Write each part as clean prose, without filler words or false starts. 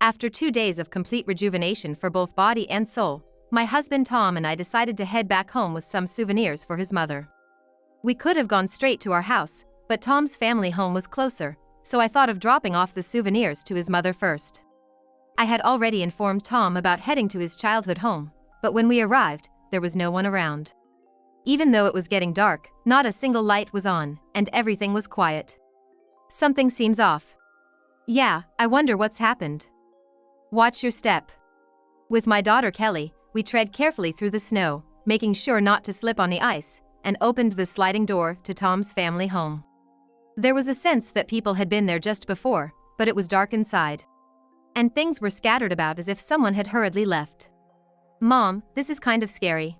After 2 days of complete rejuvenation for both body and soul, my husband Tom and I decided to head back home with some souvenirs for his mother. We could have gone straight to our house, but Tom's family home was closer, so I thought of dropping off the souvenirs to his mother first. I had already informed Tom about heading to his childhood home, but when we arrived, there was no one around. Even though it was getting dark, not a single light was on, and everything was quiet. Something seems off. Yeah, I wonder what's happened. Watch your step. With my daughter Kelly, we tread carefully through the snow, making sure not to slip on the ice, and opened the sliding door to Tom's family home. There was a sense that people had been there just before, but it was dark inside. And things were scattered about as if someone had hurriedly left. Mom, this is kind of scary.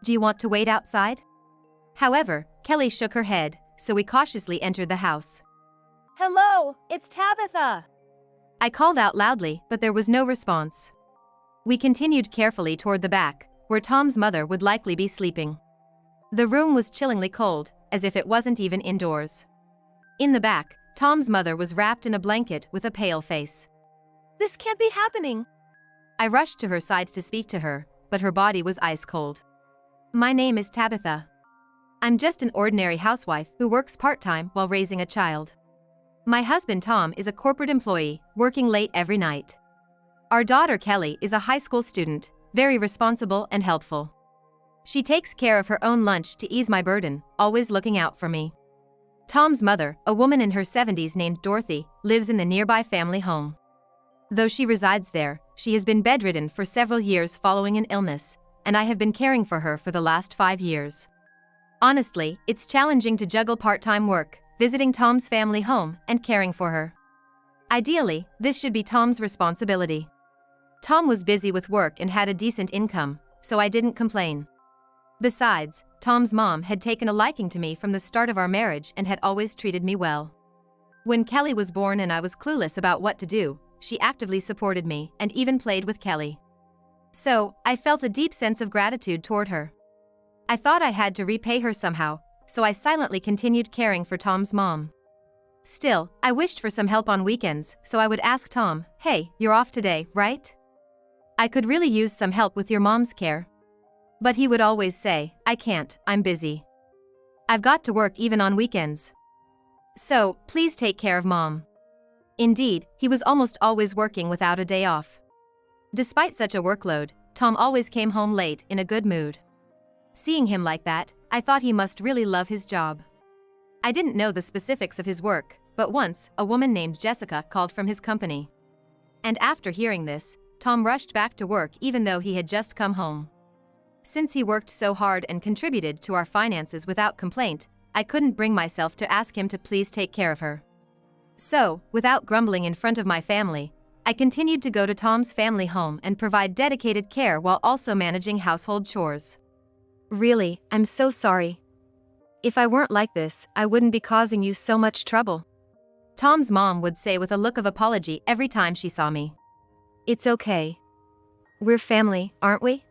Do you want to wait outside? However, Kelly shook her head, so we cautiously entered the house. Hello, it's Tabitha. I called out loudly, but there was no response. We continued carefully toward the back, where Tom's mother would likely be sleeping. The room was chillingly cold, as if it wasn't even indoors. In the back, Tom's mother was wrapped in a blanket with a pale face. This can't be happening. I rushed to her side to speak to her, but her body was ice cold. My name is Tabitha. I'm just an ordinary housewife who works part-time while raising a child. My husband Tom is a corporate employee, working late every night. Our daughter Kelly is a high school student, very responsible and helpful. She takes care of her own lunch to ease my burden, always looking out for me. Tom's mother, a woman in her 70s named Dorothy, lives in the nearby family home. Though she resides there, she has been bedridden for several years following an illness, and I have been caring for her for the last 5 years. Honestly, it's challenging to juggle part-time work, visiting Tom's family home, and caring for her. Ideally, this should be Tom's responsibility. Tom was busy with work and had a decent income, so I didn't complain. Besides, Tom's mom had taken a liking to me from the start of our marriage and had always treated me well. When Kelly was born and I was clueless about what to do, she actively supported me and even played with Kelly. So, I felt a deep sense of gratitude toward her. I thought I had to repay her somehow, so I silently continued caring for Tom's mom. Still, I wished for some help on weekends, so I would ask Tom, "Hey, you're off today, right? I could really use some help with your mom's care." But he would always say, "I can't, I'm busy. I've got to work even on weekends. So, please take care of mom." Indeed, he was almost always working without a day off. Despite such a workload, Tom always came home late in a good mood. Seeing him like that, I thought he must really love his job. I didn't know the specifics of his work, but once, a woman named Jessica called from his company. And after hearing this, Tom rushed back to work even though he had just come home. Since he worked so hard and contributed to our finances without complaint, I couldn't bring myself to ask him to please take care of her. So, without grumbling in front of my family, I continued to go to Tom's family home and provide dedicated care while also managing household chores. Really, I'm so sorry. If I weren't like this, I wouldn't be causing you so much trouble. Tom's mom would say with a look of apology every time she saw me. It's okay. We're family, aren't we?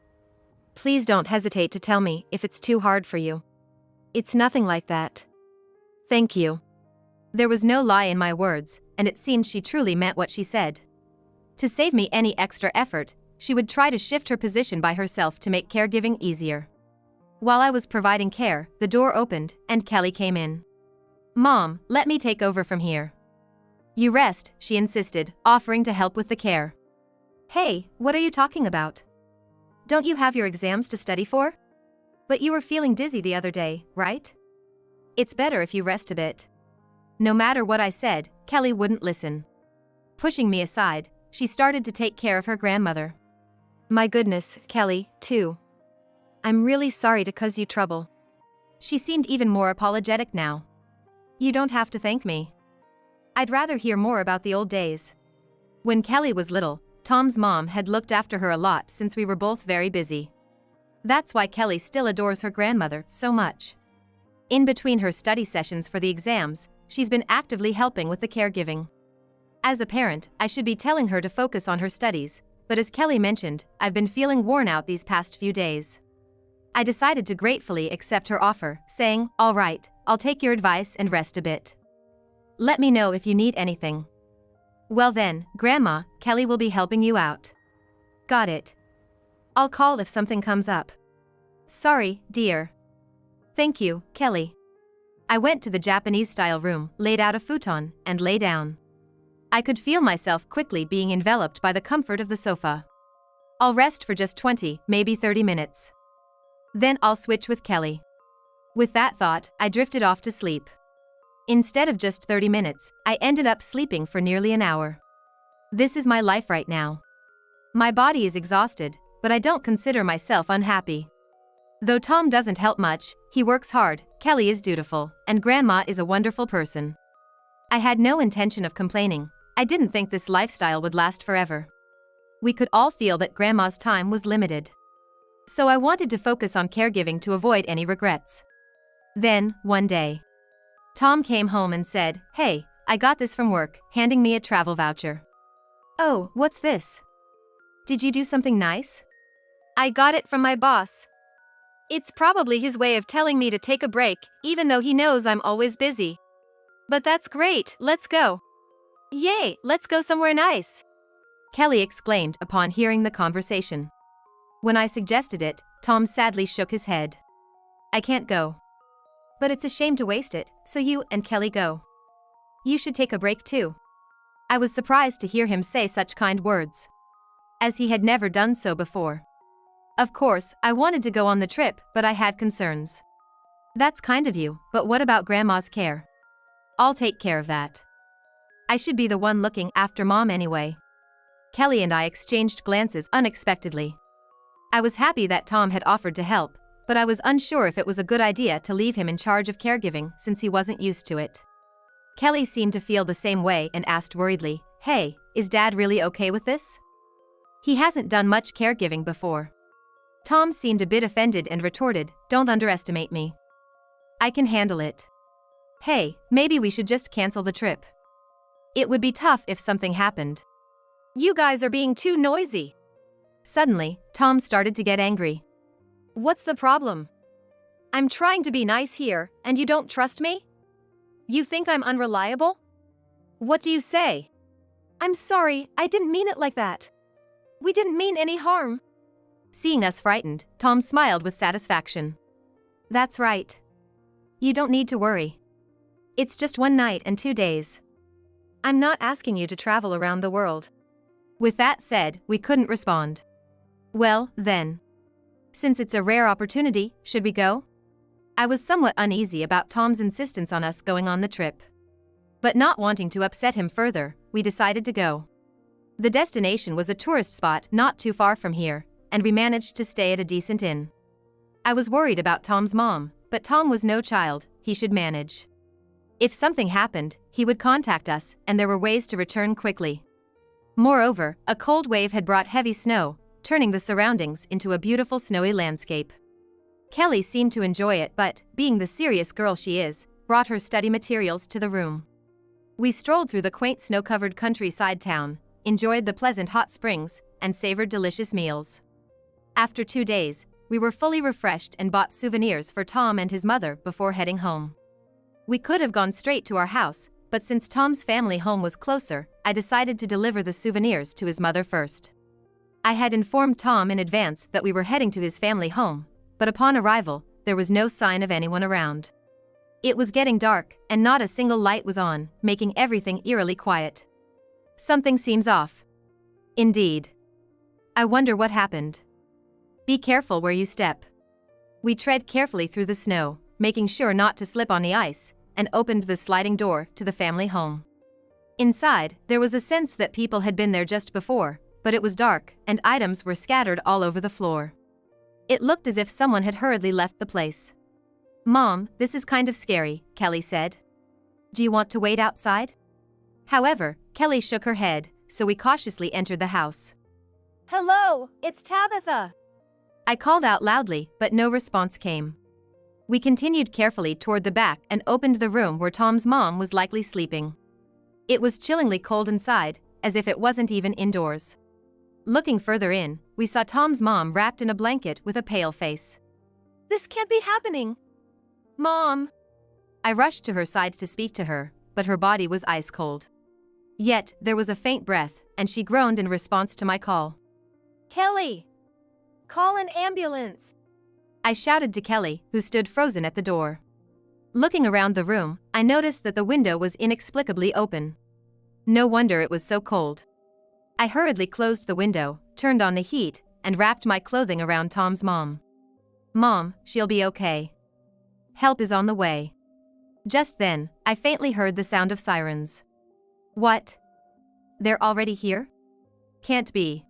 Please don't hesitate to tell me if it's too hard for you. It's nothing like that. Thank you. There was no lie in my words, and it seemed she truly meant what she said. To save me any extra effort, she would try to shift her position by herself to make caregiving easier. While I was providing care, the door opened, and Kelly came in. "Mom, let me take over from here." "You rest," she insisted, offering to help with the care. "Hey, what are you talking about? Don't you have your exams to study for? But you were feeling dizzy the other day, right? It's better if you rest a bit." No matter what I said, Kelly wouldn't listen. Pushing me aside, she started to take care of her grandmother. "My goodness, Kelly, too. I'm really sorry to cause you trouble." She seemed even more apologetic now. "You don't have to thank me. I'd rather hear more about the old days." When Kelly was little, Tom's mom had looked after her a lot since we were both very busy. That's why Kelly still adores her grandmother so much. In between her study sessions for the exams, she's been actively helping with the caregiving. As a parent, I should be telling her to focus on her studies, but as Kelly mentioned, I've been feeling worn out these past few days. I decided to gratefully accept her offer, saying, "All right, I'll take your advice and rest a bit. Let me know if you need anything." Well then, Grandma, Kelly will be helping you out. Got it. I'll call if something comes up. Sorry, dear. Thank you, Kelly. I went to the Japanese-style room, laid out a futon, and lay down. I could feel myself quickly being enveloped by the comfort of the sofa. I'll rest for just 20, maybe 30 minutes. Then I'll switch with Kelly. With that thought, I drifted off to sleep. Instead of just 30 minutes, I ended up sleeping for nearly an hour. This is my life right now. My body is exhausted, but I don't consider myself unhappy. Though Tom doesn't help much, he works hard, Kelly is dutiful, and Grandma is a wonderful person. I had no intention of complaining. I didn't think this lifestyle would last forever. We could all feel that Grandma's time was limited. So I wanted to focus on caregiving to avoid any regrets. Then, one day, Tom came home and said, "Hey, I got this from work," handing me a travel voucher. "Oh, what's this? Did you do something nice?" I got it from my boss. It's probably his way of telling me to take a break, even though he knows I'm always busy. But that's great, let's go. Yay, let's go somewhere nice. Kelly exclaimed upon hearing the conversation. When I suggested it, Tom sadly shook his head. "I can't go. But it's a shame to waste it, so you and Kelly go. You should take a break too." I was surprised to hear him say such kind words, as he had never done so before. Of course, I wanted to go on the trip, but I had concerns. "That's kind of you, but what about Grandma's care?" "I'll take care of that. I should be the one looking after Mom anyway." Kelly and I exchanged glances unexpectedly. I was happy that Tom had offered to help, but I was unsure if it was a good idea to leave him in charge of caregiving since he wasn't used to it. Kelly seemed to feel the same way and asked worriedly, "Hey, is Dad really okay with this? He hasn't done much caregiving before." Tom seemed a bit offended and retorted, "Don't underestimate me. I can handle it. Hey, maybe we should just cancel the trip. It would be tough if something happened." You guys are being too noisy. Suddenly, Tom started to get angry. What's the problem? I'm trying to be nice here, and you don't trust me? You think I'm unreliable? What do you say? I'm sorry, I didn't mean it like that. We didn't mean any harm. Seeing us frightened, Tom smiled with satisfaction. "That's right. You don't need to worry. It's just 1 night and 2 days. I'm not asking you to travel around the world." With that said, we couldn't respond. "Well, then. Since it's a rare opportunity, should we go?" I was somewhat uneasy about Tom's insistence on us going on the trip. But not wanting to upset him further, we decided to go. The destination was a tourist spot not too far from here, and we managed to stay at a decent inn. I was worried about Tom's mom, but Tom was no child, he should manage. If something happened, he would contact us, and there were ways to return quickly. Moreover, a cold wave had brought heavy snow, turning the surroundings into a beautiful snowy landscape. Kelly seemed to enjoy it but, being the serious girl she is, brought her study materials to the room. We strolled through the quaint snow-covered countryside town, enjoyed the pleasant hot springs, and savored delicious meals. After 2 days, we were fully refreshed and bought souvenirs for Tom and his mother before heading home. We could have gone straight to our house, but since Tom's family home was closer, I decided to deliver the souvenirs to his mother first. I had informed Tom in advance that we were heading to his family home, but upon arrival, there was no sign of anyone around. It was getting dark, and not a single light was on, making everything eerily quiet. Something seems off. Indeed. I wonder what happened. Be careful where you step. We tread carefully through the snow, making sure not to slip on the ice, and opened the sliding door to the family home. Inside, there was a sense that people had been there just before, but it was dark, and items were scattered all over the floor. It looked as if someone had hurriedly left the place. "Mom, this is kind of scary," Kelly said. "Do you want to wait outside?" However, Kelly shook her head, so we cautiously entered the house. Hello, it's Tabitha. I called out loudly, but no response came. We continued carefully toward the back and opened the room where Tom's mom was likely sleeping. It was chillingly cold inside, as if it wasn't even indoors. Looking further in, we saw Tom's mom wrapped in a blanket with a pale face. This can't be happening. Mom. I rushed to her side to speak to her, but her body was ice cold. Yet, there was a faint breath, and she groaned in response to my call. Kelly! Call an ambulance! I shouted to Kelly, who stood frozen at the door. Looking around the room, I noticed that the window was inexplicably open. No wonder it was so cold. I hurriedly closed the window, turned on the heat, and wrapped my clothing around Tom's mom. Mom, she'll be okay. Help is on the way. Just then, I faintly heard the sound of sirens. What? They're already here? Can't be.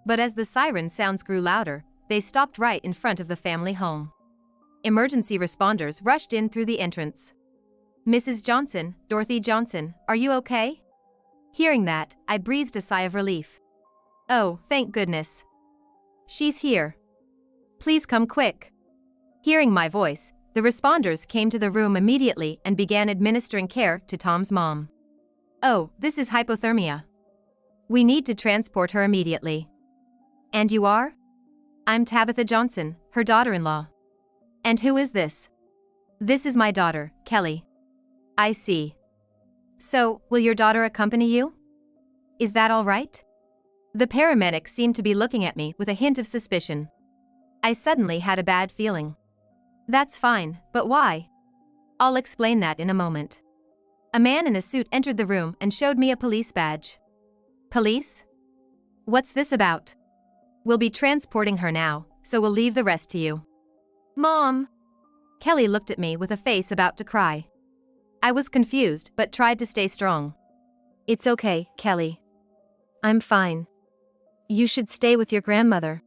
But as the siren sounds grew louder, they stopped right in front of the family home. Emergency responders rushed in through the entrance. Mrs. Johnson, Dorothy Johnson, are you okay? Hearing that, I breathed a sigh of relief. Oh, thank goodness. She's here. Please come quick. Hearing my voice, the responders came to the room immediately and began administering care to Tom's mom. Oh, this is hypothermia. We need to transport her immediately. And you are? I'm Tabitha Johnson, her daughter-in-law. And who is this? This is my daughter, Kelly. I see. So, will your daughter accompany you? Is that all right? The paramedic seemed to be looking at me with a hint of suspicion. I suddenly had a bad feeling. That's fine, but why? I'll explain that in a moment. A man in a suit entered the room and showed me a police badge. Police? What's this about? We'll be transporting her now, so we'll leave the rest to you. Mom! Kelly looked at me with a face about to cry. I was confused but tried to stay strong. It's okay, Kelly. I'm fine. You should stay with your grandmother.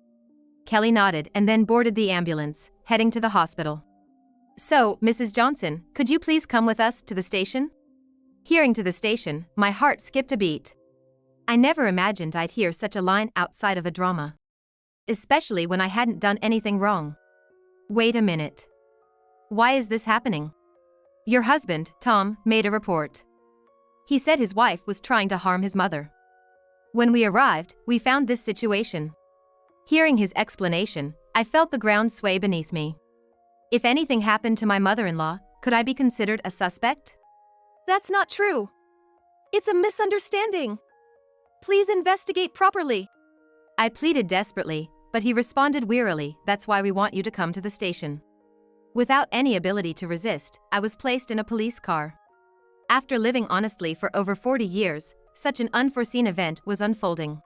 Kelly nodded and then boarded the ambulance, heading to the hospital. So, Mrs. Johnson, could you please come with us to the station? Hearing to the station, my heart skipped a beat. I never imagined I'd hear such a line outside of a drama. Especially when I hadn't done anything wrong. Wait a minute. Why is this happening? Your husband, Tom, made a report. He said his wife was trying to harm his mother. When we arrived, we found this situation. Hearing his explanation, I felt the ground sway beneath me. If anything happened to my mother-in-law, could I be considered a suspect? That's not true. It's a misunderstanding. Please investigate properly. I pleaded desperately, but he responded wearily, that's why we want you to come to the station. Without any ability to resist, I was placed in a police car. After living honestly for over 40 years, such an unforeseen event was unfolding.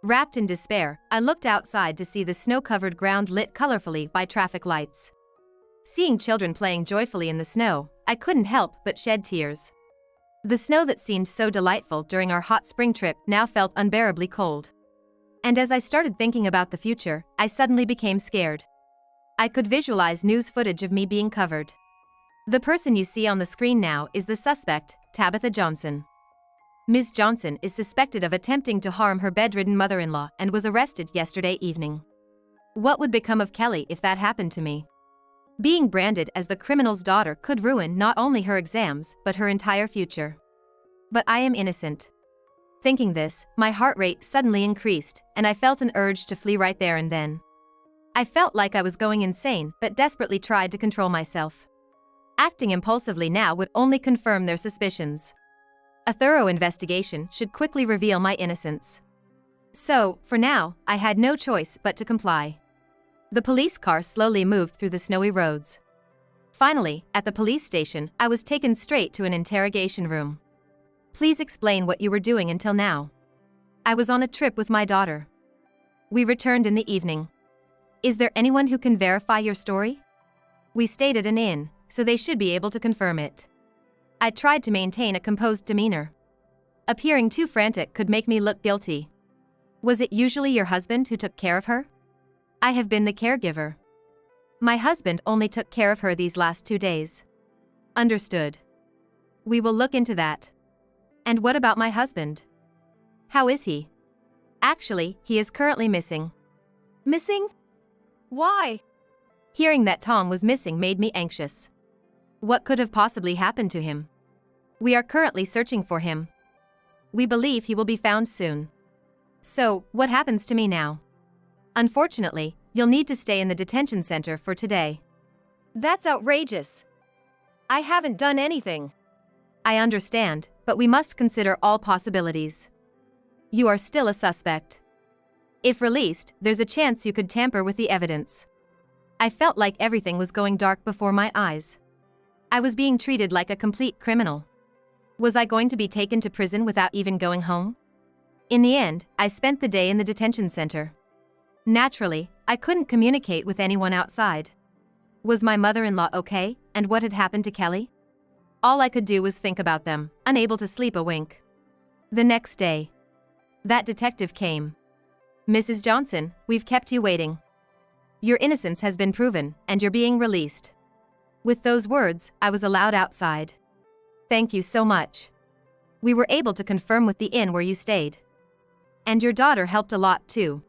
Wrapped in despair, I looked outside to see the snow-covered ground lit colorfully by traffic lights. Seeing children playing joyfully in the snow, I couldn't help but shed tears. The snow that seemed so delightful during our hot spring trip now felt unbearably cold. And as I started thinking about the future, I suddenly became scared. I could visualize news footage of me being covered. The person you see on the screen now is the suspect, Tabitha Johnson. Ms. Johnson is suspected of attempting to harm her bedridden mother-in-law and was arrested yesterday evening. What would become of Kelly if that happened to me? Being branded as the criminal's daughter could ruin not only her exams but her entire future. But I am innocent. Thinking this, my heart rate suddenly increased, and I felt an urge to flee right there and then. I felt like I was going insane but desperately tried to control myself. Acting impulsively now would only confirm their suspicions. A thorough investigation should quickly reveal my innocence. So, for now, I had no choice but to comply. The police car slowly moved through the snowy roads. Finally, at the police station, I was taken straight to an interrogation room. Please explain what you were doing until now. I was on a trip with my daughter. We returned in the evening. Is there anyone who can verify your story? We stayed at an inn, so they should be able to confirm it. I tried to maintain a composed demeanor. Appearing too frantic could make me look guilty. Was it usually your husband who took care of her? I have been the caregiver. My husband only took care of her these last 2 days. Understood. We will look into that. And what about my husband? How is he? Actually, he is currently missing. Missing? Why? Hearing that Tom was missing made me anxious. What could have possibly happened to him? We are currently searching for him. We believe he will be found soon. So, what happens to me now? Unfortunately, you'll need to stay in the detention center for today. That's outrageous. I haven't done anything. I understand, But we must consider all possibilities. You are still a suspect. If released, there's a chance you could tamper with the evidence. I felt like everything was going dark before my eyes. I was being treated like a complete criminal. Was I going to be taken to prison without even going home? In the end, I spent the day in the detention center. Naturally, I couldn't communicate with anyone outside. Was my mother-in-law okay, and what had happened to Kelly? All I could do was think about them, unable to sleep a wink. The next day, that detective came. "Mrs. Johnson, we've kept you waiting. Your innocence has been proven, and you're being released." With those words, I was allowed outside. "Thank you so much. We were able to confirm with the inn where you stayed. And your daughter helped a lot too."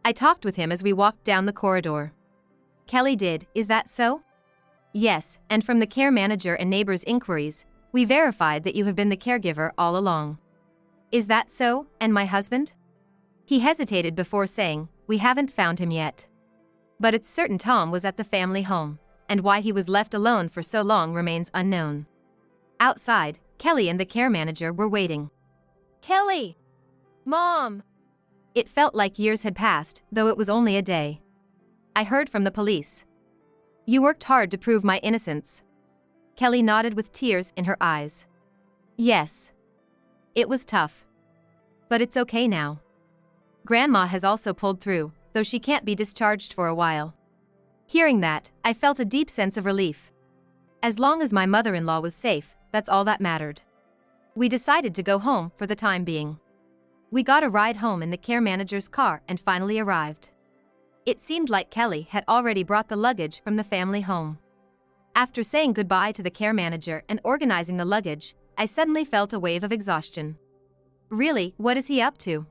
I talked with him as we walked down the corridor. "Kelly did, is that so?" "Yes, and from the care manager and neighbors' inquiries, we verified that you have been the caregiver all along." "Is that so, and my husband?" He hesitated before saying, "We haven't found him yet. But it's certain Tom was at the family home, and why he was left alone for so long remains unknown." Outside, Kelly and the care manager were waiting. Kelly! Mom! It felt like years had passed, though it was only a day. I heard from the police. "You worked hard to prove my innocence." Kelly nodded with tears in her eyes. "Yes. It was tough. But it's okay now. Grandma has also pulled through, though she can't be discharged for a while." Hearing that, I felt a deep sense of relief. As long as my mother-in-law was safe, that's all that mattered. We decided to go home for the time being. We got a ride home in the care manager's car and finally arrived. It seemed like Kelly had already brought the luggage from the family home. After saying goodbye to the care manager and organizing the luggage, I suddenly felt a wave of exhaustion. Really, what is he up to?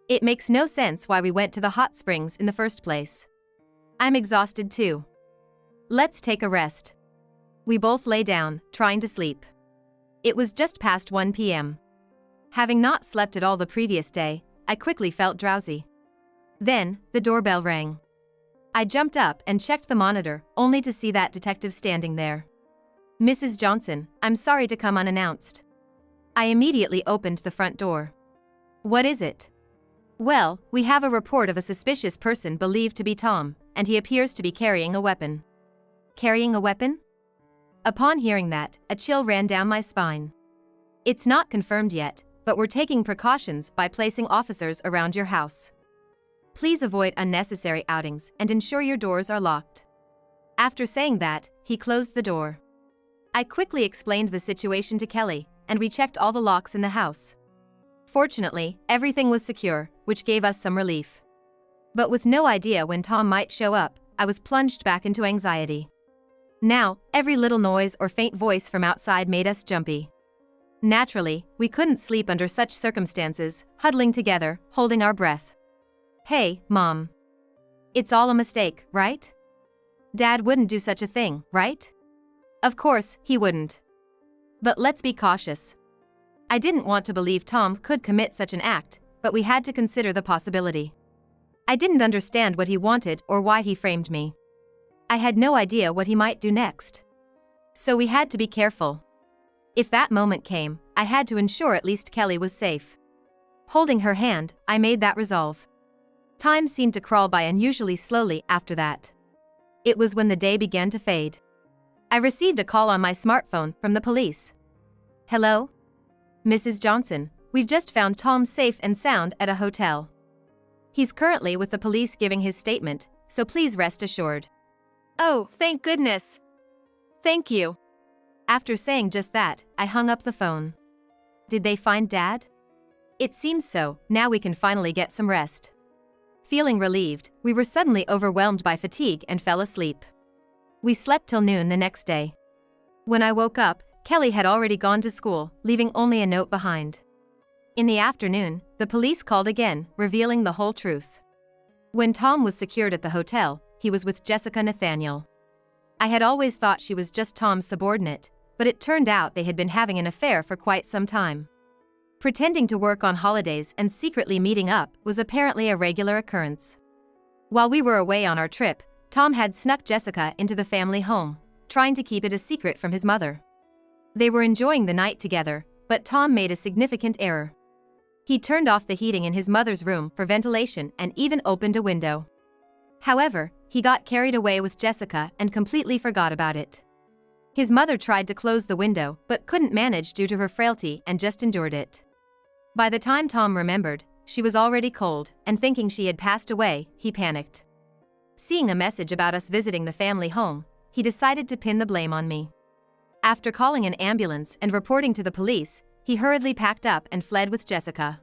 It makes no sense why we went to the hot springs in the first place. I'm exhausted too. Let's take a rest. We both lay down, trying to sleep. It was just past 1 p.m. Having not slept at all the previous day, I quickly felt drowsy. Then, the doorbell rang. I jumped up and checked the monitor, only to see that detective standing there. "Mrs. Johnson, I'm sorry to come unannounced." I immediately opened the front door. "What is it?" "Well, we have a report of a suspicious person believed to be Tom, and he appears to be carrying a weapon." "Carrying a weapon?" Upon hearing that, a chill ran down my spine. "It's not confirmed yet, but we're taking precautions by placing officers around your house. Please avoid unnecessary outings and ensure your doors are locked." After saying that, he closed the door. I quickly explained the situation to Kelly, and we checked all the locks in the house. Fortunately, everything was secure, which gave us some relief. But with no idea when Tom might show up, I was plunged back into anxiety. Now, every little noise or faint voice from outside made us jumpy. Naturally, we couldn't sleep under such circumstances, huddling together, holding our breath. "Hey, Mom. It's all a mistake, right? Dad wouldn't do such a thing, right?" Of course, he wouldn't. But let's be cautious. I didn't want to believe Tom could commit such an act, but we had to consider the possibility. I didn't understand what he wanted or why he framed me. I had no idea what he might do next. So we had to be careful. If that moment came, I had to ensure at least Kelly was safe. Holding her hand, I made that resolve. Time seemed to crawl by unusually slowly after that. It was when the day began to fade. I received a call on my smartphone from the police. "Hello? Mrs. Johnson, we've just found Tom safe and sound at a hotel. He's currently with the police giving his statement, so please rest assured." Oh, thank goodness. Thank you. After saying just that, I hung up the phone. Did they find Dad? It seems so. Now we can finally get some rest. Feeling relieved, we were suddenly overwhelmed by fatigue and fell asleep. We slept till noon the next day. When I woke up, Kelly had already gone to school, leaving only a note behind. In the afternoon, the police called again, revealing the whole truth. When Tom was secured at the hotel, he was with Jessica Nathaniel. I had always thought she was just Tom's subordinate, but it turned out they had been having an affair for quite some time. Pretending to work on holidays and secretly meeting up was apparently a regular occurrence. While we were away on our trip, Tom had snuck Jessica into the family home, trying to keep it a secret from his mother. They were enjoying the night together, But Tom made a significant error. He turned off the heating in his mother's room for ventilation and even opened a window. However, he got carried away with Jessica and completely forgot about it. His mother tried to close the window but couldn't manage due to her frailty and just endured it. By the time Tom remembered, she was already cold, and thinking she had passed away, he panicked. Seeing a message about us visiting the family home, he decided to pin the blame on me. After calling an ambulance and reporting to the police, he hurriedly packed up and fled with Jessica.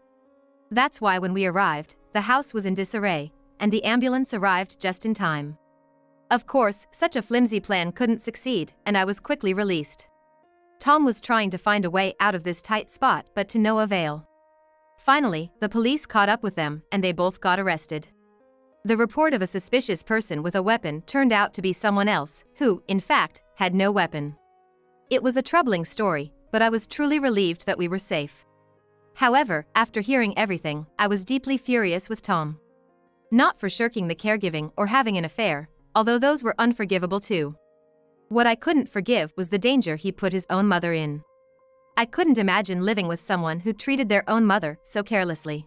That's why when we arrived, the house was in disarray, and the ambulance arrived just in time. Of course, such a flimsy plan couldn't succeed, and I was quickly released. Tom was trying to find a way out of this tight spot, but to no avail. Finally, the police caught up with them, and they both got arrested. The report of a suspicious person with a weapon turned out to be someone else, who, in fact, had no weapon. It was a troubling story, but I was truly relieved that we were safe. However, after hearing everything, I was deeply furious with Tom. Not for shirking the caregiving or having an affair, although those were unforgivable too. What I couldn't forgive was the danger he put his own mother in. I couldn't imagine living with someone who treated their own mother so carelessly.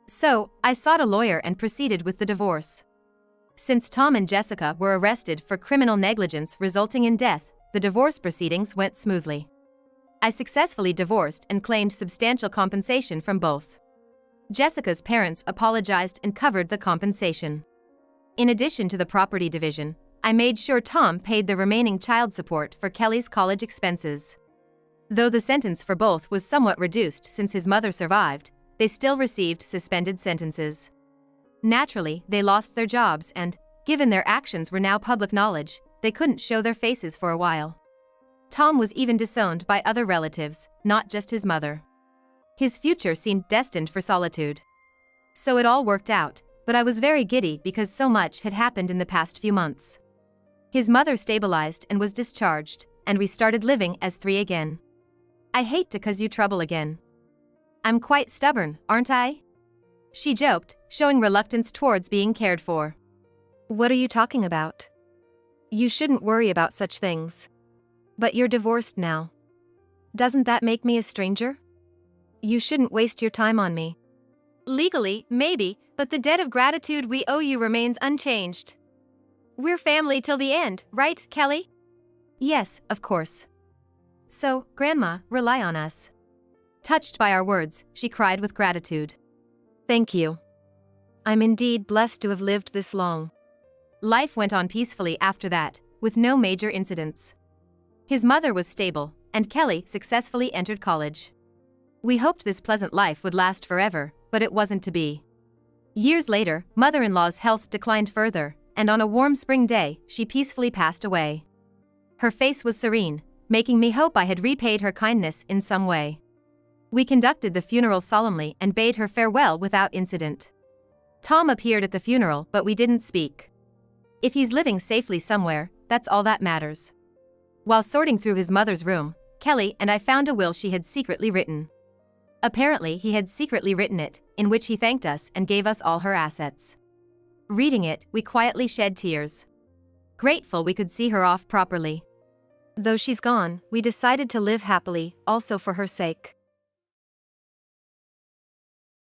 So, I sought a lawyer and proceeded with the divorce. Since Tom and Jessica were arrested for criminal negligence resulting in death, the divorce proceedings went smoothly. I successfully divorced and claimed substantial compensation from both. Jessica's parents apologized and covered the compensation. In addition to the property division, I made sure Tom paid the remaining child support for Kelly's college expenses. Though the sentence for both was somewhat reduced since his mother survived, they still received suspended sentences. Naturally, they lost their jobs and, given their actions were now public knowledge, they couldn't show their faces for a while. Tom was even disowned by other relatives, not just his mother. His future seemed destined for solitude. So it all worked out, but I was very giddy because so much had happened in the past few months. His mother stabilized and was discharged, and we started living as three again. I hate to cause you trouble again. I'm quite stubborn, aren't I? She joked, showing reluctance towards being cared for. What are you talking about? You shouldn't worry about such things. But you're divorced now. Doesn't that make me a stranger? You shouldn't waste your time on me. Legally, maybe, but the debt of gratitude we owe you remains unchanged. We're family till the end, right, Kelly? Yes, of course. So, Grandma, rely on us. Touched by our words, she cried with gratitude. Thank you. I'm indeed blessed to have lived this long. Life went on peacefully after that, with no major incidents. His mother was stable, and Kelly successfully entered college. We hoped this pleasant life would last forever, but it wasn't to be. Years later, mother-in-law's health declined further, and on a warm spring day, she peacefully passed away. Her face was serene, making me hope I had repaid her kindness in some way. We conducted the funeral solemnly and bade her farewell without incident. Tom appeared at the funeral, but we didn't speak. If he's living safely somewhere, that's all that matters. While sorting through his mother's room, Kelly and I found a will she had secretly written. Apparently, he had secretly written it, in which he thanked us and gave us all her assets. Reading it, we quietly shed tears. Grateful we could see her off properly. Though she's gone, we decided to live happily, also for her sake.